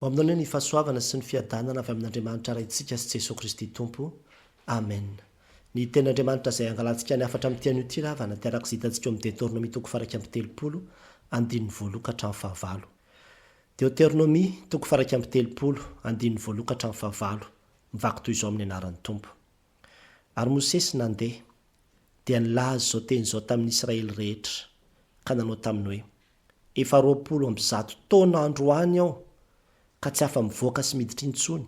ho aminao ny fahasoavana sy ny fiadanana avy amin'andriamanitra raintsika sy Jesosy Kristy tompo amen. Ny ten'andriamanitra izay angalantsika ny afatra amin'ity ity ravana tiaraka izay hitantsika eo amin'ny Deutéronomie toko faraika amin'ny telopolo andininy voaloha ka hatramin'ny fahavalo. Deutéronomie toko faraika amin'ny telopolo andininy voaloha ka hatramin'ny fahavalo, mivaky toy izao amin'ny anaran'ny tompo. Ary Mosesy nandeha dia nilaza izao teny izao tamin'ny Israely rehetra ka nanao taminy hoe: efa 20 taona androany aho ka tsy afa-mivoaka sy miditra intsony.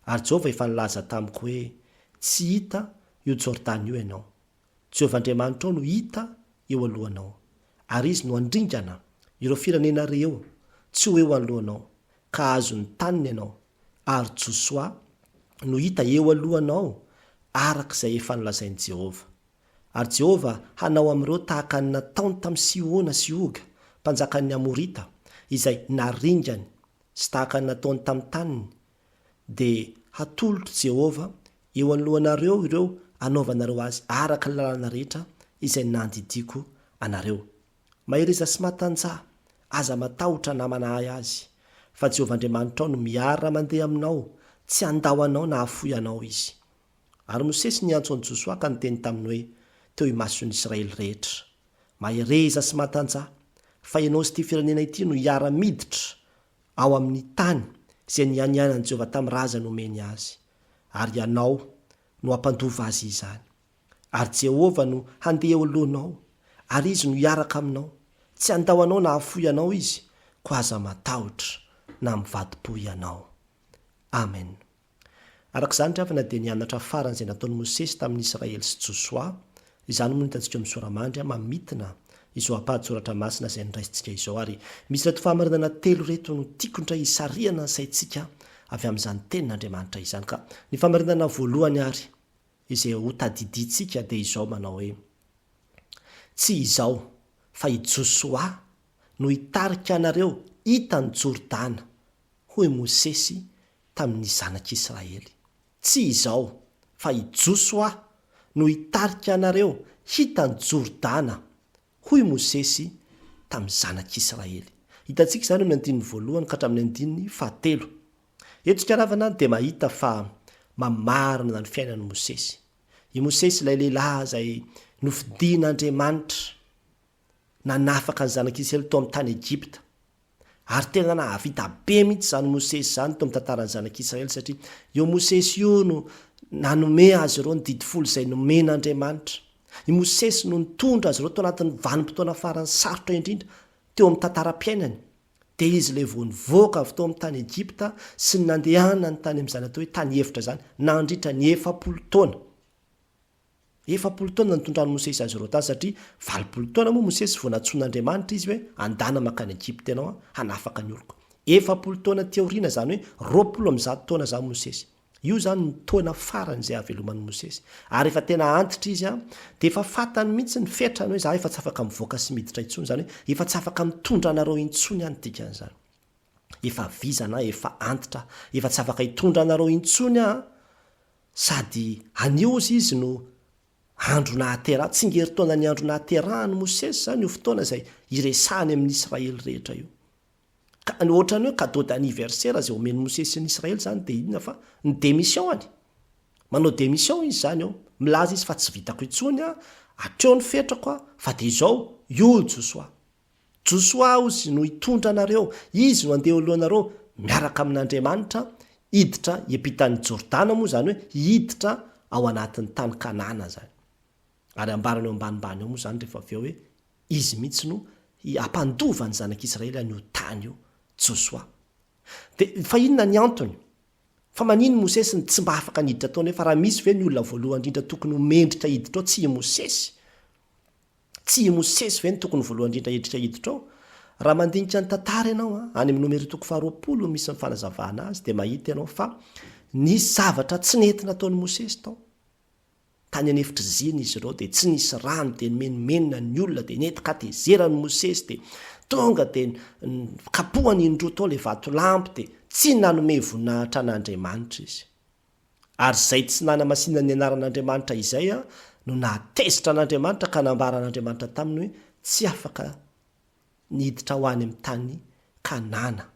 Ary Jehova efa nilaza tamiko hoe tsy hita io Toriteny io ianao. Jehova Andriamanitra ao no hita eo alohanao, ary izy no andringana ireo firenena reo tsy ho eo alohanao, ka azo ny taniny ianao. Ary Josoa no hita eo alohanao araka izay efa nilazain'i Jehova. Ary Jehova hanao amin'ireo tahaka ny nataony tamin'ny Sihona sy Oga, mpanjakan'ny Amorita, izay naringany, sy tahaka ny nataony tamin'ny taniny. Dia hatolotro Jehova eo alohanareo ireo anaovanareo azy araka ny lalàna rehetra izay nandidiko anareo. Mahireza sy matanjaha, aza matahotra na manahy azy, fa Jehova Andriamanitra ao no miara mandeha aminao, tsy andao anao na hafoy anao izy. Ary Mosesy niantso an'i Josoa ka niteny taminy hoe teo imason'ny Israely rehetra: mahireza sy matanjaha, fa ianao sy ity firenena ity no hiara miditra ao amin'ny tany izay nianianan'i Jehova tamin'ny razany omeny azy, ary ianao no hampandova azy izany. Ary Jehova no handeha eo alohanao, ary izy no hiaraka aminao, tsy andao anao na hafoy anao izy, ko aza matahotra na mivadi-po ianao. Amen. Arak'izany ravana dia nianatra farany izay nataon'i Mosesy tamin'ny Israely sy Josoa, izany moa hitantsika amin'ny soramandry mamitina izao ampahatsoratra masina izay niraisintsika izao. Ary misy reto fahamarinana telo reto no tiako indray hisariana ny saintsika avy amin'izany tenin'Andriamanitra izany. Ka ny fahamarinana voalohany ary izay ho tadidintsika dia izao manao hoe: tsy izao fa i Josoa no hitarika anareo hitany Jorodana hoy Mosesy tamin'ny zanak'Israely. Tsy izao fa i Josoa no hitarika anareo hitany Jorodana hoy Mosesy tamin'ny zanak'Israely. Hitantsika izany amin'ny andininy voalohany ka hatramin'ny andininy fahatelo. Eto karavana dia mahita fa mamarina ny fiainan'i Mosesy. I Mosesy ilay lehilahy izay nofidian'Andriamanitra nanafaka ny zanak'Israely tao amin'ny tany Egypta. Ary tena nahavita be mihitsy izany Mosesy izany tao amin'ny tantaran'ny zanak'Israely, satria io Mosesy io no nanome azy ireo ny didy folo izay nomen'Andriamanitra. I Mosesy no nitondra azy ireo tao anatin'ny vanim-potoana farany sarotra indrindra teo amin'ny tantaram-piainany. Dia izy ilay vao nivoaka avy tao amin'ny tany Egypta sy ny nandehana ny tany amin'izany atao hoe tany efitra izany, nandritra ny 40 taona. 40 taona nitondran'i Mosesy azy ireo tany, satria 40 taona moa Mosesy vao natsoin'Andriamanitra izy hoe andana makany Egypta ianao hanafaka ny oloko. 40 taona teoriana izany hoe 20 taona izany Mosesy. Io izany ny taona farany izay haveloman'i Mosesy. Ary efa tena antitra izy dia efa fantany mihitsy ny fetrany hoe za efa tsy afaka mivoaka sy miditra intsony, izany hoe efa tsy afaka mitondra anareo intsony any dikan'izany. Efa vizana, efa antitra, efa tsy afaka hitondra anareo intsony sady aniozy izy no andro nahatera, tsingeritaona ny andro nahaterahany Mosesy zany io fotoana izay iresahany amin'ny Israely rehetra io. Ka ohatrany hoe cadeau d'anniversaire izay omen'i Mosesy ny Israely zany dia inona fa ny démission any. Manao démission izy zany milaza izy fa tsy vitako intsony hatreo ny fetrako fa dia izao io Josoa. Josoa ozy no hitondra anareo, izy no andeha alohanareo miaraka amin'Andriamanitra hiditra hiampitan'ny Jorodana moa zany hoe hiditra ao anatin'ny tany Kanana zany. Ary ambarany eo ambanimbany eo moa zany rehefa avy eo hoe izy mihitsy no hampandova ny zanak'Israely an'io tany io Josoa. Dia fa inona ny antony? Fa manino Mosesy ny tsy mba afaka niditra taony hoe fa raha misy ve ny olona voalohany indrindra tokony homendritra hiditra ao tsy i Mosesy? Tsy i Mosesy ve ny tokony voalohany indrindra hiditra hiditra ao? Raha mandinika ny tantara ianao any amin'ny nomero toko 20 misy ny fanazavana azy dia mahita ianao fa nisy zavatra tsy nentina taon'i Mosesy tao. Tany anefitra ziny izy ireo dia tsy nisy rano dia menomenona ny olona dia nentika tezerany Mosesy dia tonga dia kapohany indroa tao ilay vato lampy dia tsy nanome voninahitra an'Andriamanitra izy. Ary izay tsy nanamasinana ny anaran'Andriamanitra izay no nahatezitra an'Andriamanitra ka nambaran'Andriamanitra taminy hoe tsy afaka niditra ho any amin'ny tany Kanana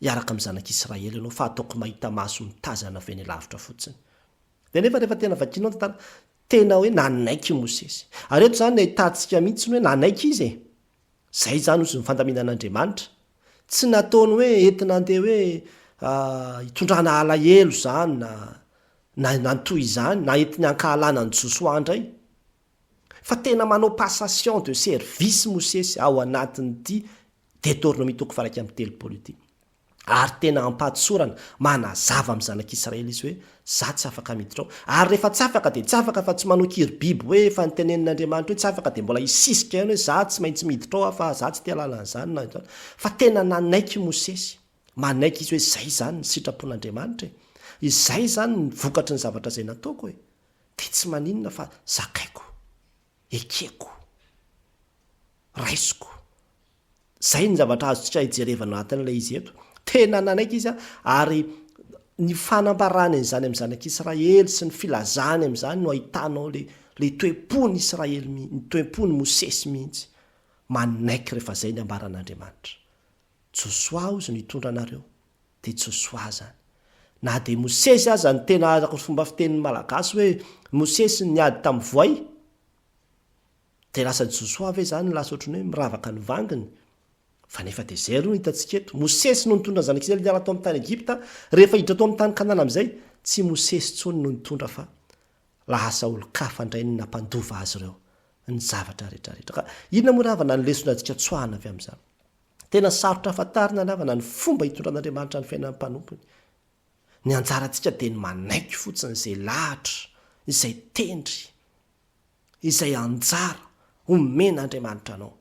hiaraka amin'ny zanak'Israely ianao fa ataoko mahita maso mitazana avy any lavitra fotsiny. Dia nefa rehefa tena vakianao tantara tena hoe nanaiky Mosesy. Ary eto zany ahitantsika mihitsy hoe nanaiky izy e. Zay zany ozy ny fandaminan'Andriamanitra. Tsy nataony hoe entina andeha hoe hitondrana alahelo zany na nantoy izany na entiny ankahalana ny Josoa indray. Fa tena manao passation de service Mosesy ao anatin'ity Deutéronomie 7:30 ary tena ampatsorana manazava amin'ny zanak'Israely izy hoe za tsy afaka miditra ao. Ary rehefa tsy afaka dia tsy afaka fa tsy manokiry biby hoe efa nitenenin'Andriamanitra hoe tsy afaka dia mbola hisisika ihany hoe za tsy maintsy miditra ao fa za tsy tia lalan'izany na izany. Fa tena nanaiky Mosesy, manaiky izy hoe zay zany ny sitrapon'Andriamanitra e. Izay zany ny vokatry ny zavatra izay nataoko e. Dia tsy maninona fa zakaiko, ekeko, raisiko. Zay ny zavatra azotsika hijerevana anatin'ilay izy eto. Tena nanaiky izy ary ny fanambarany an'izany amin'ny zanak'Israely sy ny filazany amin'izany no ahitanao le toe-pony Israely ny toe-pony Mosesy mihitsy. Manaiky rehefa zay ny ambaran'Andriamanitra. Josoa ozy nitondra anareo dia Josoa zany. Na dia Mosesy aza ny tena azako fomba fitenin'ny malagasy hoe Mosesy niady tamin'ny voay. Dia lasa Josoa ve zany lasa ohatrany hoe miravaka ny vanginy. Fa nefa dia zay ro hitantsika eto. Mosesy no nitondra zanak'Israely niala tao amin'ny tany Egipta, rehefa hiditra tao amin'ny tany Kanana amin'izay, tsy Mosesy tsony no nitondra fa lasa olo-kafa indray ny nampandova azy ireo ny zavatra rehetrarehetra. Ka inona moa ravana ny lesona antsika tsoahana avy amin'izany? Tena sarotra ahafantarina ravana ny fomba hitondran'Andriamanitra ny fiainan'ny mpanompony. Ny anjarantsika dia ny manaiky fotsiny izay lahatra, izay tendry, izay anjara omen'Andriamanitra anao.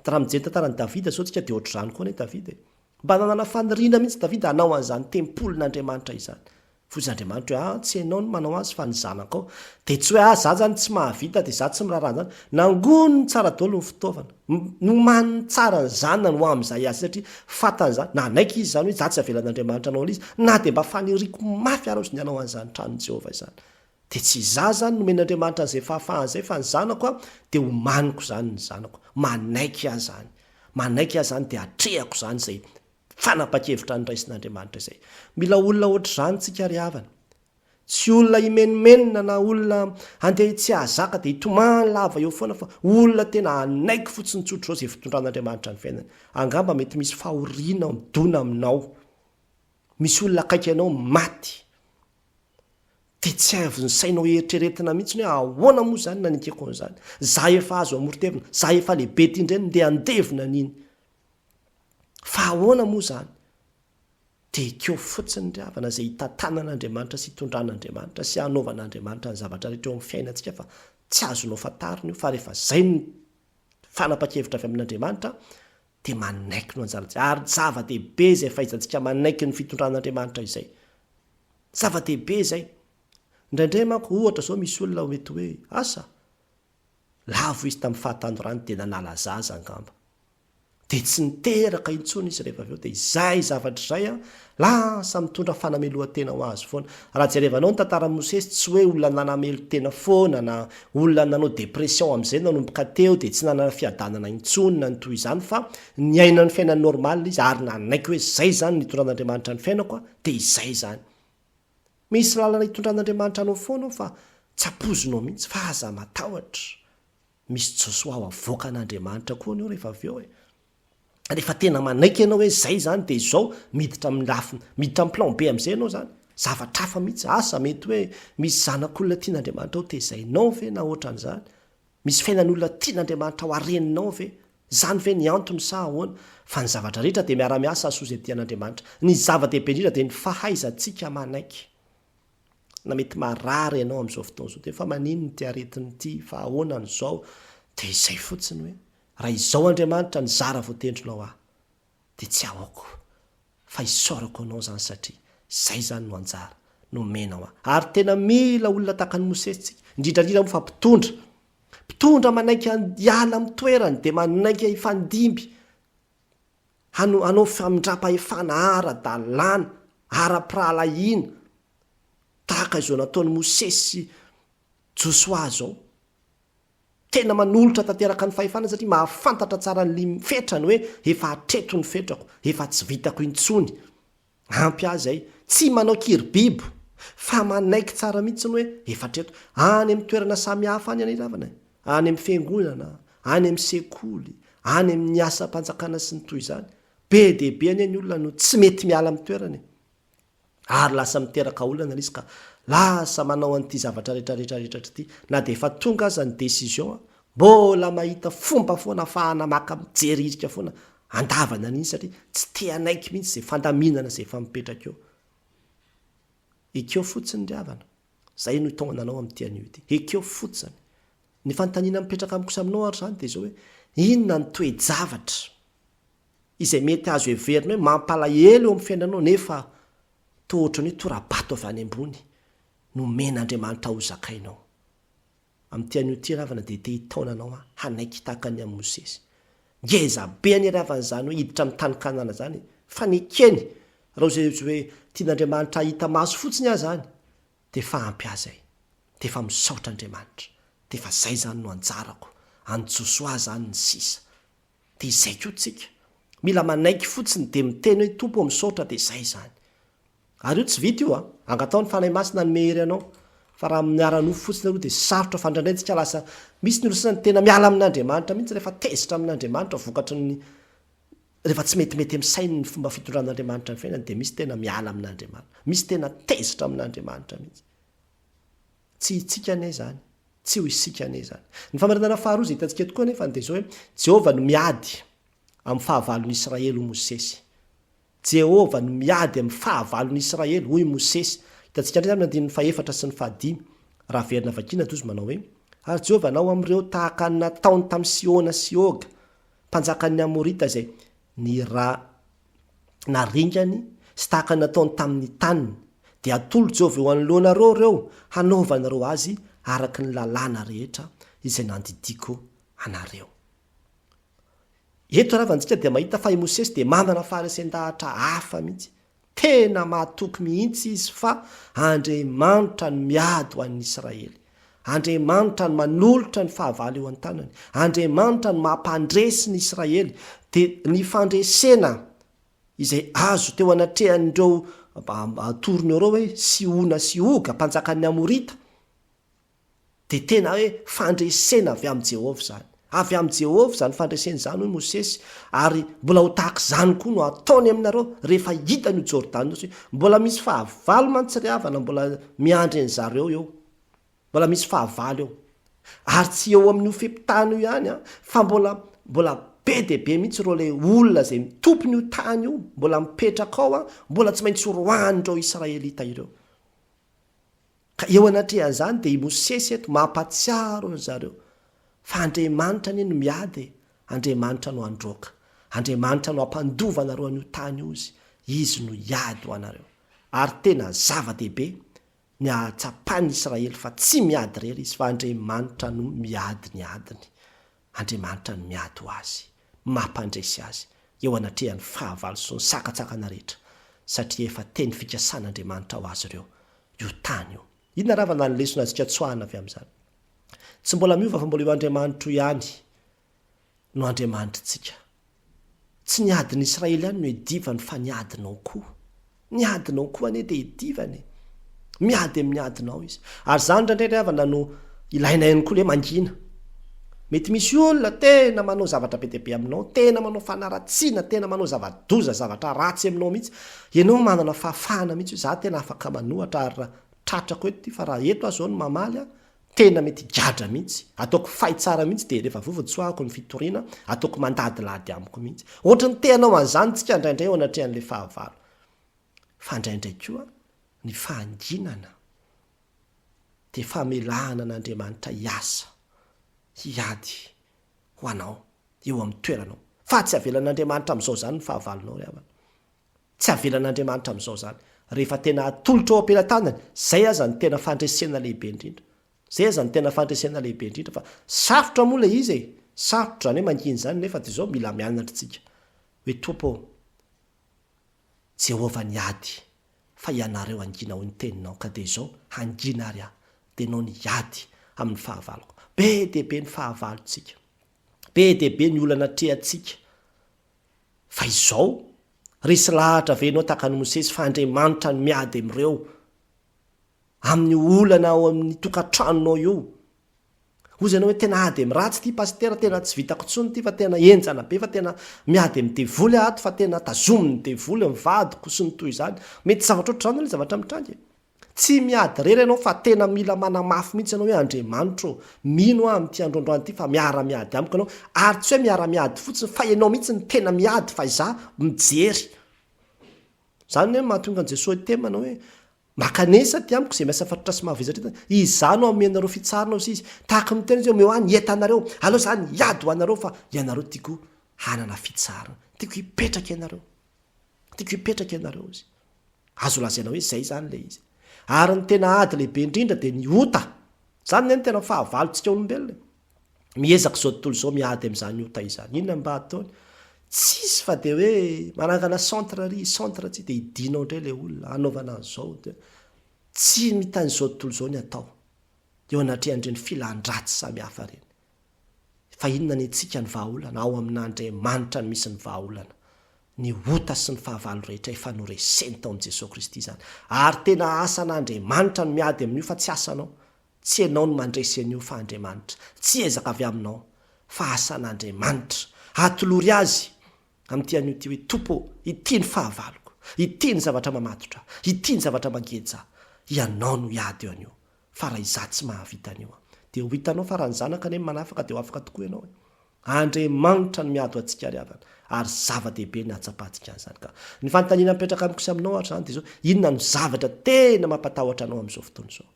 Raha mijery tantaran'i Davida zao tsika dia ohatr'izany koa ny Davida. Mba nanana faniriana mihitsy Davida hanao an'izany tempolin'Andriamanitra izany. Fozy Andriamanitra hoe tsy ianao no manao azy fa ny zanako ao. Dia tsy hoe za zany tsy mahavita dia za tsy miraharaha zany. Nangono ny tsara daholo ny fitaovana. Nomany ny tsara ny zanany ho amin'izay azy satria fantany zany. Nanaiky izy zany hoe za tsy avelan'Andriamanitra anao izy na dia mba faniriko mafy ary ozy ny hanao an'izany tranon'i Jehovah izany. Dia tsy za zany nomen'Andriamanitra an'izay fahafahany fa ny zanako dia homaniko zany ny zanako. Manaiky ahy zany. Manaiky ahy zany dia atrehako zany izay fanapa-kevitra ny raisin'Andriamanitra izay. Mila olona ohatr'izany tsika ry havana. Tsy olona imenomenona na olona andeha tsy ahazaka dia hitomany lava eo foana fa olona tena anaiky fotsiny tsotro izao izay fitondran'Andriamanitra ny fiainana. Angamba mety misy fahoriana midona aminao. Misy olona akaiky anao maty. Dia tsy avy ny sainao eritreretina mihitsy hoe ahoana moa zany nanikeko an'izany. Za efa azo amorotevina, za efa lehibe tindreny dia andevina niny. Fa ahoana moa zany? Dia ekeo fotsiny ry havana izay hitantanan'Andriamanitra sy hitondran'Andriamanitra sy hanaovan'Andriamanitra ny zavatra rehetra eo amin'ny fiainantsika fa tsy azonao fantarina io fa rehefa zay ny fanapa-kevitra avy amin'Andriamanitra dia manaiky no anjarantsika. Ary zava-dehibe izay fahaizantsika manaiky ny fitondran'Andriamanitra izay. Zava-dehibe izay. Indraindray manko ohatra zao misy olona mety hoe asa lavo izy tamin'ny fahatandorany dia nanala zaza angamba. Dia tsy niteraka intsony izy rehefa avy eo dia izay zavatra izay lasa mitondra fanamelohan-tena ho azy foana. Raha jerevanao ny tantaran'i Mosesy tsy hoe olona nanamelo-tena foana na olona nanao depression amin'izay nanomboka teo dia tsy nanana fiadanana intsony na ny toy izany fa niaina ny fiainany normal izy ary nanaiky hoe izay zany nitondran'Andriamanitra ny fiainako dia izay zany. Misy lalana hitondran'Andriamanitra anao foana fa tsy apozinao mihitsy fa aza matahotra. Misy Josoa ho avoaka an'Andriamanitra koa anao rehefa avy eo e. Rehefa tena manaiky ianao hoe izay zany dia izao miditra amin'ny lafiny, miditra amin'ny plan B amin'izay ianao zany. Zavatra hafa mihitsy asa mety hoe misy zanak'olona tian'Andriamanitra ao tezainao ve na ohatran'izany. Misy fiainan'olona tian'Andriamanitra ho hareninao ve? Zany ve ny antony sa ahoana? Fa ny zavatra rehetra dia miara-miasa soa izay tian'Andriamanitra. Ny zava-dehibe indrindra dia ny fahaizantsika manaiky. Na mety marary ianao amin'izao fotoana izao dia fa manino ny tiaretiny ity fa ahoana n'izao dia izay fotsiny hoe raha izao Andriamanitra ny zara voatendrinao ahy dia tsy ahoako fa isaorako anao zany satria izay zany no anjara no menao ahy. Ary tena mila olona tahaka ny Mosesy indrindrandrindra moa fa mpitondra manaiky hiala amin'ny toerany dia manaiky hifandimby hanao famindram-pahefana ara-dalàna ara-pirahalahiana tahaka izao nataon'ny Mosesy sy Josoa zao. tena manolotra tanteraka ny fahefana satria mahafantatra tsara ny mifetrany hoe efa atreto ny fetrako, efa tsy vitako intsony. Ampy azy ay tsy manao kiribibo fa manaiky tsara mihitsiny hoe efa atreto. Any amin'ny toerana samy hafa any ravana, any amin'ny fiangonana, any amin'ny sekoly, any amin'ny asa-panjakana sy ny toy izany. Be dehibe any ny olona no tsy mety miala amin'ny toerany, ary lasa miteraka olana izy ka lasa manao an'ity zavatra rehetrarehetrarehetra ty. Na dia efa tonga aza ny décision, mbola mahita fomba foana ahafahana maka mijery irika foana andavana n'iny satria tsy te anaiky mihitsy izay fandaminana izay efa mipetraka eo. Ekeo fotsiny ry havana, zay no tonga nanao amin'ity anio ity. Ekeo fotsiny ny fanontaniana mipetraka amin'ny kosa aminao ary zany dia zao hoe inona ny toe-javatra izay mety azo heverina hoe mampalahelo eo amin'ny fiainanao nefa toa ohatrany hoe tora-bato avy any ambony no men'Andriamanitra ho zakainao. Amin'ity anio ity ravana dia te hitaonanao hanaiky tahaka ny amin'ny Mosesy. Ngeza be any ravana zany hoe hiditra amin'ny tany Kanana zany, fa ny keny raha zay hoe tian'Andriamanitra hita maso fotsiny azy zany dia fa ampy azy ay, dia fa misaotra Andriamanitra, dia fa zay zany no anjarako, anjoso azy zany ny sisa. Dia izay koa tsika mila manaiky fotsiny dia miteny hoe tompo misaotra dia zay zany. Ary io tsy vita io angatao ny fanahy masina ny mehery anao, fa raha miara-nofo fotsiny aloha dia sarotra fandraindrayntsika lasa misy ny olosana tena miala amin'Andriamanitra mihitsy rehefa tezitra amin'Andriamanitra vokatra ny rehefa tsy metimety amin'ny sainy ny fomba fitondran'Andriamanitra ny fiainany dia misy tena miala amin'Andriamanitra, misy tena tezitra amin'Andriamanitra mihitsy. Tsy hitsika ane zany, tsy ho isika ane zany. Ny famarinana faharoa izay hitantsika tokoa nefa dia zao hoe Jehovah no miady amin'ny fahavalon'i Israely ho Mosesy. Jehovah no miady amin'ny fahavalon'i Israely hoy Mosesy. Hitantsika ndray zany ny fahaefatra sy ny fahadimy raha verina vakina tozy manao hoe ary Jehovah nao amin'ireo tahaka ny nataony tamin'ny Siona sy Oga mpanjakan'ny Amorita izay naringany sy tahaka ny nataony tamin'ny taniny dia atolo Jehovah eo anoloanareo reo hanaovanareo azy araka ny lalàna rehetra izay nandidiko anareo. Eto ravantsika dia mahita fa i Mosesy dia manana faharesan-dahatra hafa mihitsy. Tena mahatoky mihitsy izy fa Andriamanitra no miady ho an'ny Israely. Andriamanitra no manolotra ny fahavalo eo an-tanany. Andriamanitra no mampandresy ny Israely. Dia ny fandresena izay azo teo anatrehan'ireo torony ireo hoe Siona sy Oga mpanjakan'ny Amorita dia tena hoe fandresena avy amin'ny Jehovah zany. Avy amin'ny Jehovah zany fandreseny zany hoy Mosesy, ary mbola ho tahaka zany koa no ataony aminareo rehefa hita ny Jordano. Mbola misy fahavalo mantsy ry havana mbola miandry ny zareo eo, mbola misy fahavalo eo, ary tsy eo amin'ny ofem-tany io ihany fa mbola be dia be mihitsy ireo le olona zay mitompony io tany io, mbola mipetraka ao mbola tsy maintsy horohan'ireo Israelita ireo. Ka eo anatrehan'izany dia i Mosesy eto mampatsiaro zareo fa Andriamanitra ny no miady, Andriamanitra no androaka, Andriamanitra no ampandovanareo an'io tany io izy no iady ho anareo. Ary tena zava-dehibe ny ahatsapany Israely fa tsy miady rery izy fa Andriamanitra no miady ny adiny, Andriamanitra no miady ho azy, mampandresy azy eo anatrehan'ny fahavalo sy ny sakatsakana rehetra satria efa teny fikasan'Andriamanitra ho azy ireo io tany io. Inona ravana ny lesona azika tsoahana avy amin'izany? Tsy mbola miova fa mbola eo Andriamanitra ihany no Andriamanitrantsika. Tsy niadin'ny Israely ihany no edivany fa niadinao koa. Niadinao koa ane dia edivany. Miady amin'ny adinao izy. Ary zany ndraindray havana no ilaina ihany koa le mangina. Mety misy olona tena manao zavatra be dia be aminao, tena manao fanaratsiana, tena manao zava-doza, zavatra ratsy aminao mihitsy. Ianao manana fahafahana mihitsy za tena afaka manohatra ary tratrako eto fa raha eto azo no mamaly tena mety gadra mihitsy, ataoko fay tsara mihitsy dia rehefa vovotsoahako ny fitoriana ataoko mandadilady amiko mihitsy. Ohatra ny teanao an'izany tsika indraindray eo anatrehan'ilay fahavalo. Fa indraindray koa ny fahanginana dia famelahana an'Andriamanitra hiasa, hiady ho anao eo amin'ny toeranao. Fa tsy avelan'Andriamanitra amin'izao zany ny fahavalonao ry havana. Tsy avelan'Andriamanitra amin'izao zany. Rehefa tena atolotra ao ampelantanany, zay aza ny tena fandresena lehibe indrindra. Zay aza ny tena fandresena lehibe indrindra fa sarotra moa ilay izy sarotra zany hoe manginy zany nefa dia zao mila mianatra tsika. Hoe tompo Jehovah niady fa ianareo angina ho ny teninao ka dia zao hangina ary dia nao niady amin'ny fahavaloko. be deaibe ny fahavalontsika, be deaibe ny olana trehantsika. Fa izao resy lahatra venao tahaka ny Mosesy fa Andriamanitra no miady amin'ireo amin'ny olana ao amin'ny tokantranonao io. Hozy ianao hoe tena ady amin'ny ratsy ty pastera, tena tsy vitako intsony ty, fa tena enjana be, fa tena miady amin'ny devoly ato, fa tena tazominy devoly mivadiko sy ny toy izany. Mety zavatra ohatr'izany ilay zavatra mitrangy. Tsy miady rery ianao fa tena mila manamafy mihitsy ianao hoe Andriamanitra mino aho amin'ity androandroany ity fa miara-miady amiko ianao, ary tsy hoe miara-miady fotsiny fa ianao mihitsy ny tena miady fa izaho mijery. Zany hoe mahatonga an'i Jesosy temanao hoe makanesa ty amiko izay miasa fatotra sy mahavezatra izany no amenareo fitsarinao sy izy tahaka miteny izy meo any entanareo aloha zany hiady ho anareo fa ianareo tiako hanana fitsarina, tiako hipetraka ianareo, tiako hipetraka ianareo izy. Azo lazaina hoe zay zany le izy. Ary ny tena ady lehibe indrindra dia ny ota. Zany ny tena fahavalontsika olombelona. Miezaka izao tontolo izao miady amin'izany ota izany. Inona mba ataony? Tsisy fa dia hoe manangana centre tsy dia hidinao indray ilay olona anaovana an'izao dia tsy mitany izao tontolo izao ny atao. Eo anatrehan'ireny filan-dratsy samihafa ireny. Fa inona ny antsika ny vahaolana? Ao amin'Andriamanitra no misy ny vahaolana. Ny ota sy ny fahavalo rehetra efa noreseny tao amin'i Jesosy Kristy izany. Ary tena asan'Andriamanitra no miady amin'io fa tsy asanao. Tsy ianao no mandresy an'io fa Andriamanitra. Tsy ezaka avy aminao fa asan'Andriamanitra. Atolory azy amin'ity an'io ty hoe tompo, ity ny fahavaloko, ity ny zavatra mamatotra, ity ny zavatra mangeja. Ianao no hiady eo an'io. Fa raha izaho tsy mahavita an'io dia ho hitanao fa raha ny zanaka ane manafaka dia ho afaka tokoa ianao. Andriamanitra no miady ho antsika riavana. Ary zava-dehibe ny hatsapahantsika an'izany ka. Ny fanontaniana mipetraka amiko sy aminao ohatra zany dia zao, inona no zavatra tena mampatahotra anao amin'izao fotoana izao?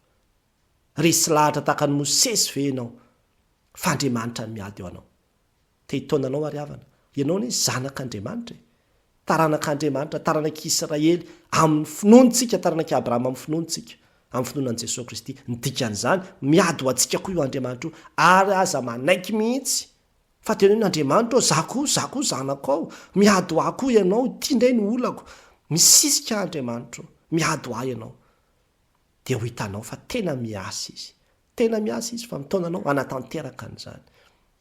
Resy lahatra tahaka ny Mosesy ve ianao? Fa Andriamanitra no miady eo anao. Te hitaonanao ary havana. Ianao ny zanak'Andriamanitra. Taranak'Andriamanitra, taranak'Israely amin'ny finoantsika, taranak'i Abrahama amin'ny finoantsika, amin'ny finoanan'i Jesosy Kristy. Ny dikan'izany miady ho antsika koa io Andriamanitra io. Ary aza manaiky mihitsy. Fa tena hoe Andriamanitra za koa zanako ao, miady ho ahy koa ianao, ity indray ny olako. Misisika Andriamanitra, miady ho ahy ianao. Dia ho hitanao fa tena miasa izy. Tena miasa izy fa mitaonanao anatanteraka an'izany.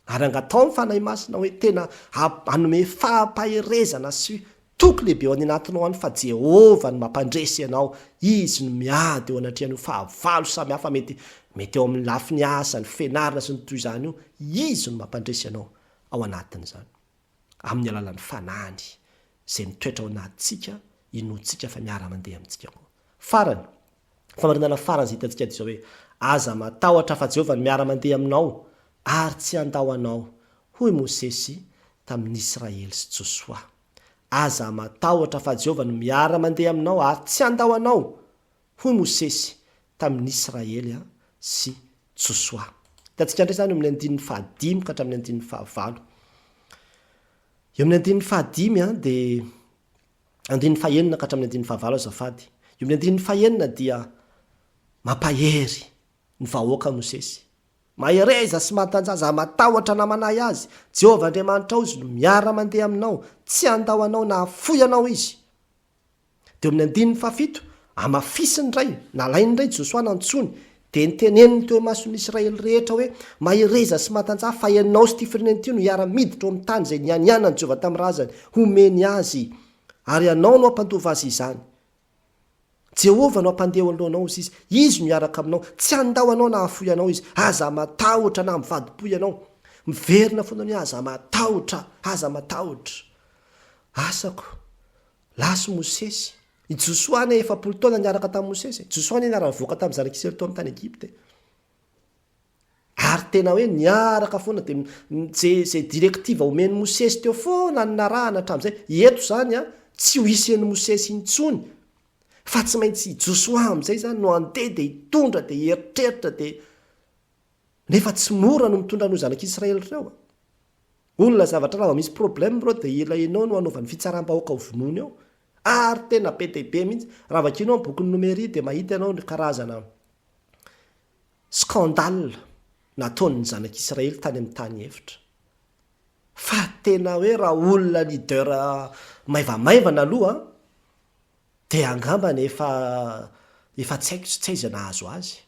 Ary angatao ny fanahy masina hoe tena hanome fahampaherezana sy toky lehibe ao anatinao any fa Jehovah no mampandresy ianao. Izy no miady eo anatrehan'io fahavalo samihafa mety eo amin'ny lafiny asa, ny fianarana sy ny toy izany io. Izy no mampandresy ianao ao anatin'izany. Amin'ny alalan'ny fanahiny izay mitoetra ao anatintsika, inoantsika fa miara-mandeha amintsika koa. Farany, famarinana farany izay hitantsika dia izao hoe aza matahotra fa Jehovah no miara-mandeha aminao ary tsy handao anao, hoy Mosesy tamin'ny Israely sy Josoa. Aza matahotra fa Jehovah no miara-mandeha aminao ary tsy handao anao, hoy Mosesy tamin'ny Israely sy Josoa. Hitantsika indray izany amin'ny 5 ka hatramin'ny 5. Eo amin'ny 5 dia 9 ka hatramin'ny 5 azafady. Eo amin'ny 9 dia mampahery ny vahoaka Mosesy. Mahereza sy matanjaza, matahotra namanahy azy. Jehovah Andriamanitra ao izy no miara-mandeha aminao, tsy handao anao na hafoy anao izy. Dia amin'ny 7 amafisiny ray, nalainy ray Josoa nantsony, dia niteneniny teo mason'ny Israely rehetra hoe mahereza sy matanjaha fa ianao sy ty firenena ity no hiara-miditra ao amin'ny tany izay nianianany Jehovah tamin'ny razany homeny azy, ary ianao no hampandova azy izany. Jehovah no hampandeha alohanao izy, izy no miaraka aminao, tsy handao anao na hafoy anao izy. Aza matahotra na mivadi-po ianao, miverina foana ny aza matahotra. Asako lasy Mosesy. I Josoa ny 7 taona niaraka tamin'i Mosesy. Josoa ny niara-nivoaka tamin'ny zanak'Israely tao amin'ny tany Egypte. Ary tena hoe niaraka foana dia zay direktiva omeny Mosesy teo foana ny narahana hatramin'izay. Eto zany tsy ho isen'ny Mosesy intsony. Fa tsy maintsy Josoa amin'izay zany no andeha dia hitondra dia hieritreritra dia nefa tsy mora no mitondra no zanak'Israely ireo. Olona zavatra raha misy problème reo dia ilainao no hanaovan'ny fitsaram-bahoaka ho vonoiny ao. Ary tena be dehibe mihitsy. Raha vakinao amin'ny bokin'ny Nomery dia mahita ianao ny karazana scandale nataon'ny zanak'Israely tany amin'ny tany efitra. Fa tena hoe raha olona leader maivamaivana aloha dia angambany efa tsy haiko tsy aiza nahazo azy.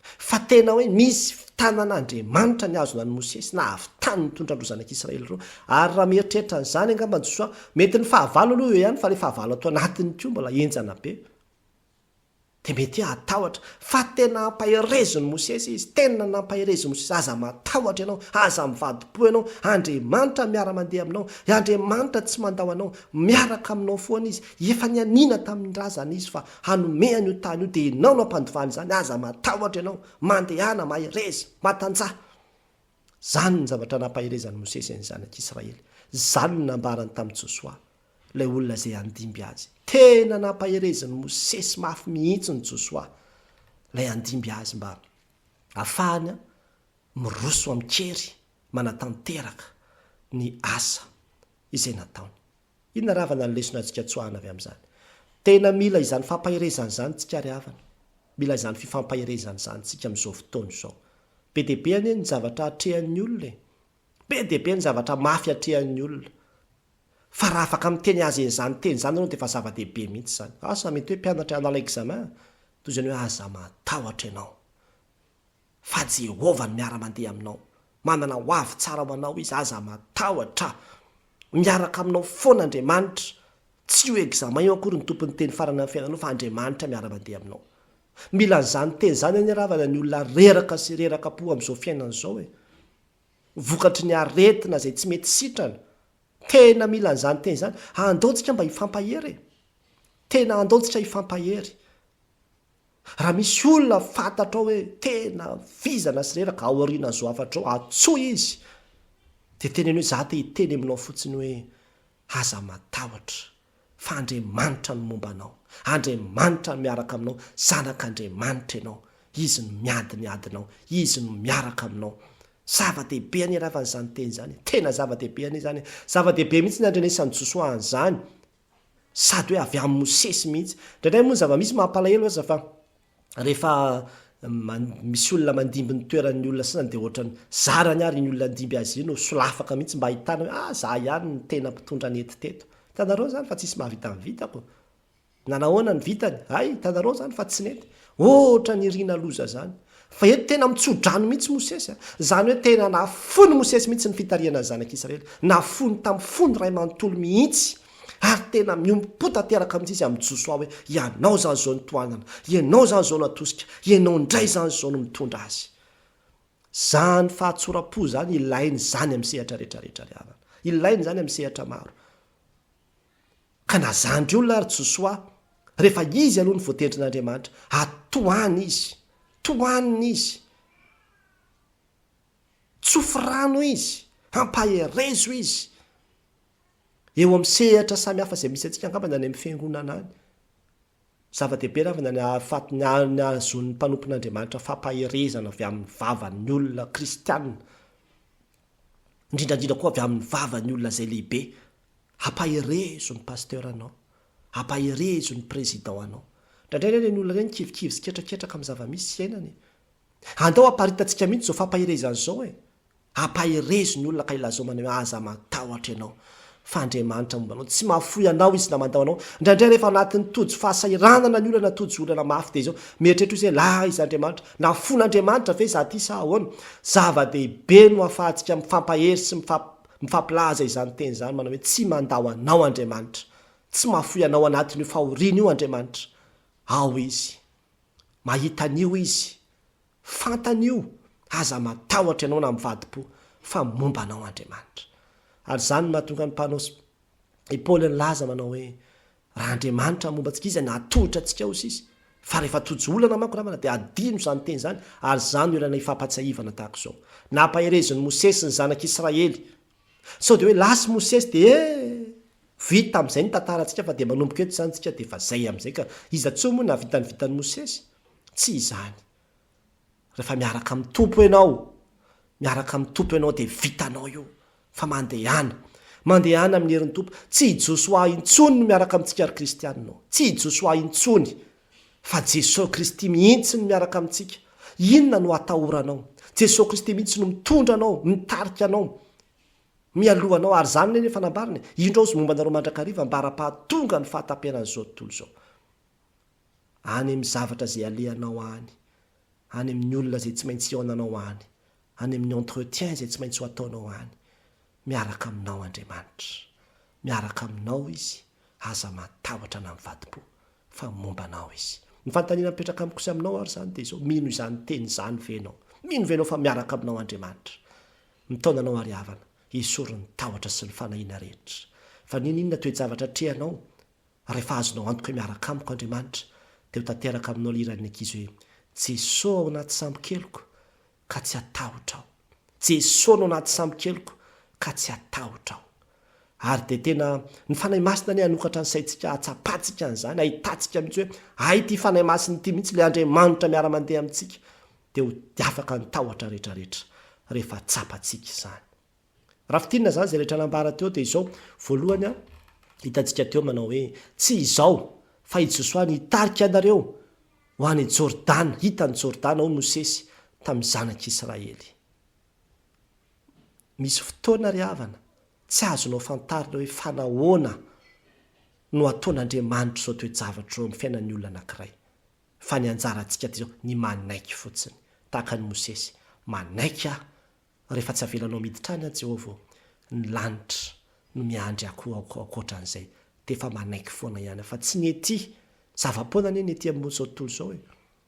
Fa tena hoe misy tanan'Andriamanitra ny azona ny Mosesy na avy tany mitondra andro zanak'Israely ireo. Ary raha mieritreritra an'izany angamba Josoa, mety ny fahavalo aloha eo ihany fa le fahavalo atao anatiny koa mbola enjana be. Dia mety hatahotra fa tena nampahereziny Mosesy izy, tena nampahereziny Mosesy. Aza matahotra ianao, aza mivadi-po ianao, Andriamanitra miara-mandeha aminao, Andriamanitra tsy mandao anao, miaraka aminao foana izy. Efa nianina tamin'ny razana izy fa hanomehany io tany io, dia ianao no ampandovany izany. Aza matahotra ianao, mandehana, mahereza, matanjaha. Zany ny zavatra nampaherezany Mosesy ny zanak'Israely. Zany no nambarany tamin'ny Josoa, ilay olona izay andimby azy. Tena nampahereziny Mosesy mafy mihitsy ny Josoa, ilay andimby azy mba ahafahany miroso amin'kery manatanteraka ny asa izay nataony. Inona ravana ny lesona antsika tsoahana avy amin'izany? Tena mila izany fampaherezana izany tsika ry havana. Mila izany fifampaherezana izany tsika amin'izao fotoana izao. Be dia be anie ny zavatra atrehan'ny olona. Be dia be ny zavatra mafy atrehan'ny olona. Fa raha afaka miteny azy izany teny izany ianao dia efa zava-dehibe mihitsy izany. Asa mety hoe mpianatra hanala examen, toy izany hoe aza matahotra ianao. Fa Jehovah no miara-mandeha aminao. Manana ho avy tsara ho anao izy, aza matahotra. Miaraka aminao foana Andriamanitra. Tsy ho examen io akory ny tompony teny farana amin'ny fiainanao fa Andriamanitra miara-mandeha aminao. Mila n'izany teny izany any ravana ny olona reraka sy reraka po amin'izao fiainana izao e. Vokatry ny aretina izay tsy mety sitrana. Tena mila n'izany teny izany. Andaontsika mba hifampahery. Tena andaontsika hifampahery. Raha misy olona fantatra hoe tena vizana sy reraka ao aoriana zao afatra ao, atsoa izy. Dia tena hoe za te hiteny aminao fotsiny hoe aza matahotra. Fa Andriamanitra no momba anao. Andriamanitra no miaraka aminao. Zanak'Andriamanitra ianao. Izy no miadi-niadinao. Izy no miaraka aminao. Zava-dehibe any raha izany teny izany. Tena zava-dehibe any izany. Zava-dehibe mihitsy ny andrenesany Josoa an'izany. Sady hoe avy amin'ny Mosesy mihitsy. Indraindray moa zava-misy mampalahelo aza fa rehefa misy olona mandimby ny toeran'ny olona sasany dia ohatrany zarany ary ny olona andimby azy iny no solafaka mihitsy mba ahitana hoe za ihany ny tena mpitondra ny eti-teto. Hitanareo zany fa tsisy mahavita ny vitako. Nanahoana ny vitany? Ay, hitanareo zany fa tsy nety. Ohatra ny irina loza zany. Fa eto tena mitsodrano mihitsy Mosesy. Zany hoe tena nafony Mosesy mihitsy ny fitariana ny zanak'Israely. Nafony tamin'ny fony ray manontolo mihitsy. Ary tena miompo tanteraka amin'izy amin'ny Josoa hoe ianao zany zao ny toanana, ianao zany zao natosika, ianao indray zany zao no mitondra azy. Zany fahatsora-po zany ilainy zany amin'ny sehatra rehetrarehetra ry havana. Ilainy zany amin'ny sehatra maro. Ka nazandry olona ary Josoa rehefa izy aloha ny voatendrin'Andriamanitra, atoany izy, toaniny izy, tsofirano izy, hampaherezo izy. Eo amin'ny sehatra samy hafa izay misy antsika angamba any amin'ny fiangonana any. Zava-dehibe ravana ny azon'ny mpanompon'Andriamanitra fampaherezana avy amin'ny vavan'ny olona kristianina. Indrindrandrindra koa avy amin'ny vavan'ny olona izay lehibe. Hampaherezo ny pasteur anao. Hampaherezo ny président anao. Indraindray ny olona ireny kivikivy sy ketraketraka amin'ny zava-misy sy iainany. Andao hamparitantsika mihitsy izao fampaherezana izao e. Hampaherezo ny olona ka ilazao manao aza matahotra ianao. Fa Andriamanitra momba anao, tsy mahafoy anao izy na mandao anao. Indraindray rehefa anatin'ny tojo fahasahiranana ny olana tojo olana mafy dia izao mieritreritra hoe la izy Andriamanitra, nafon'Andriamanitra ve za ty sa ahoana? Zava-dehibe no ahafahantsika mifampahery sy mifampilaza izany teny izany manao hoe tsy mandao anao Andriamanitra, tsy mahafoy anao anatin'io fahoriana io Andriamanitra. Ao izy, mahitan'io izy, fantan'io, aza matahotra ianao na mivadi-po fa momba anao Andriamanitra. Ary zany mahatonga ny mpanao Paoly nilaza manao hoe raha Andriamanitra momba antsika izy natohitra antsika ao sisy. Fa rehefa tojo olana manko ravana dia adino izany teny izany. Ary zany olana ifampatsahivana tahaka izao. Nampaherezony Mosesy ny zanak'Israely. Sao dia hoe lasy Mosesy dia vita amin'izay ny tantarantsika fa dia manomboka eto izany tsika dia efa zay amin'izay ka iza tsoa moa nahavita ny vitan'ny Mosesy? Tsy izany. Rehefa miaraka amin'ny tompo ianao, miaraka amin'ny tompo ianao dia vitanao io. Fa mandehana amin'ny herin'ny tompo. Tsy Josoa intsony no miaraka amintsika ary kristianina. Tsy Josoa intsony, fa Jesosy Kristy mihitsy no miaraka amintsika. Inona no atahoranao? Jesosy Kristy mihitsy no mitondra anao, mitarika anao, mialohanao. Ary zany nefa nambariny, indro ao momba anareo mandrakariva mbara-pahatonga ny fahatampenan'izao tontolo izao. Any amin'ny zavatra izay alehanao any, any amin'ny olona izay tsy maintsy ionanao any, any amin'ny entretien izay tsy maintsy ho ataonao any. Miaraka aminao Andriamanitra, miaraka aminao izy, aza matahotra na mivadi-po fa mombanao izy. Ny fanontaniana mipetraka amiko sy aminao ary izany dia izao, mino izany teny izany venao, mino venao fa miaraka aminao Andriamanitra. Mitaonanao ary havana, isory ny tahotra sy ny fanahiana rehetra. Fa ninona toe-javatra trehanao rehefa azonao antoka miaraka amiko Andriamanitra, dia ho tanteraka aminao liran'ny ankizy hoe Jesosy ao anaty sambo-keloko ka tsy atahotra aho. Jesosy ao anaty sambo-keloko ka tsy atahotra aho. Ary dia tena ny fanahy masina ny hanokatra ny saintsika hatsapatsika an'izany, ahitantsika mihitsy hoe ay ity fanahy masina ity mihitsy ilay Andriamanitra miara-mandeha amintsika, dia ho afaka ny tahotra rehetrarehetra rehefa tsapatsika izany. Raha fitinina izany izay rehetra nambara teo dia izao, voalohany hitantsika teo manao hoe tsy izao fa i Josoa nitarika anareo ho any Jordana, hitany Jordana ao Mosesy tamin'ny zanak'Israely. Misy fotoana ry havana tsy azonao fantarina hoe fanahoana no ataon'Andriamanitra izao toe-javatra ao amin'ny fiainan'ny olona anankiray. Fa ny anjarantsika ty izao ny manaiky fotsiny, tahaka ny Mosesy, manaiky rehefa tsy avelanao miditra any Jehovah, ny lanitra no miandry akoatran'izay, dia efa manaiky foana ihany, fa tsy ny ety zava-poana ny ety amin'ny zao tontolo izao hoe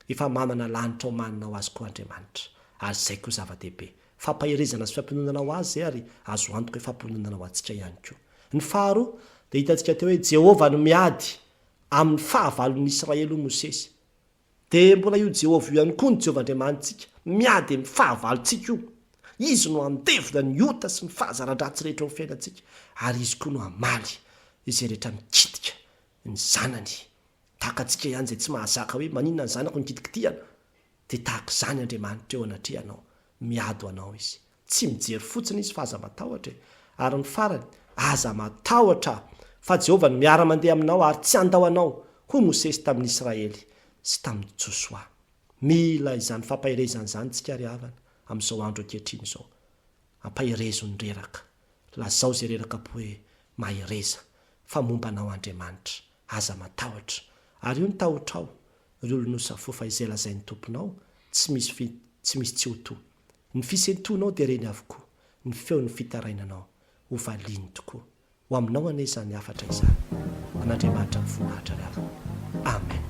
efa mamana lanitra ao manina ho azy koa Andriamanitra. Ary izay koa zava-dehibe, fampaherezana sy fampinonana ho azy ary azo antoka hoe fampinonana ho antsika ihany koa. Ny faharoa dia hitantsika teo hoe Jehovah no miady amin'ny fahavalon'ny Israely ho Mosesy. Dia mbola io Jehovah io ihany koa ny Jehovah Andriamanitsika, miady amin'ny fahavalontsika io. Izy no andevona ny ota sy ny fahazara-dratsy rehetra ao fiainantsika, ary izy koa no hamaly izay rehetra mikitika ny zanany. Tahaka antsika ihany izay tsy mahazaka hoe maninona ny zanako nikitikitiana, dia tahaka izany Andriamanitra eo anatrehanao, miady anao izy. Tsy mijery fotsiny izy fa aza matahotra. Ary ny farany, aza matahotra fa Jehovah no miara-mandeha aminao ary tsy andao anao ho Mosesy tamin'ny Israely sy tamin'ny Josoa. Mila izany fampaherezana izany tsika ry havana amin'izao andro ankehitriny izao. Ampaherezo ny reraka, lazao izay reraka-po hoe mahereza fa mombanao Andriamanitra, aza matahotra. Ary io ny tahotrao, ry olonosafofa izay lazain'ny tomponao, tsy misy tsy ho to. Ny fisentonao dia reny avokoa, ny feon'ny fitarainanao ho valiany tokoa. Ho aminao anezany hafatra izany. An'Andriamanitra mivoninahitra ry havana. Amen.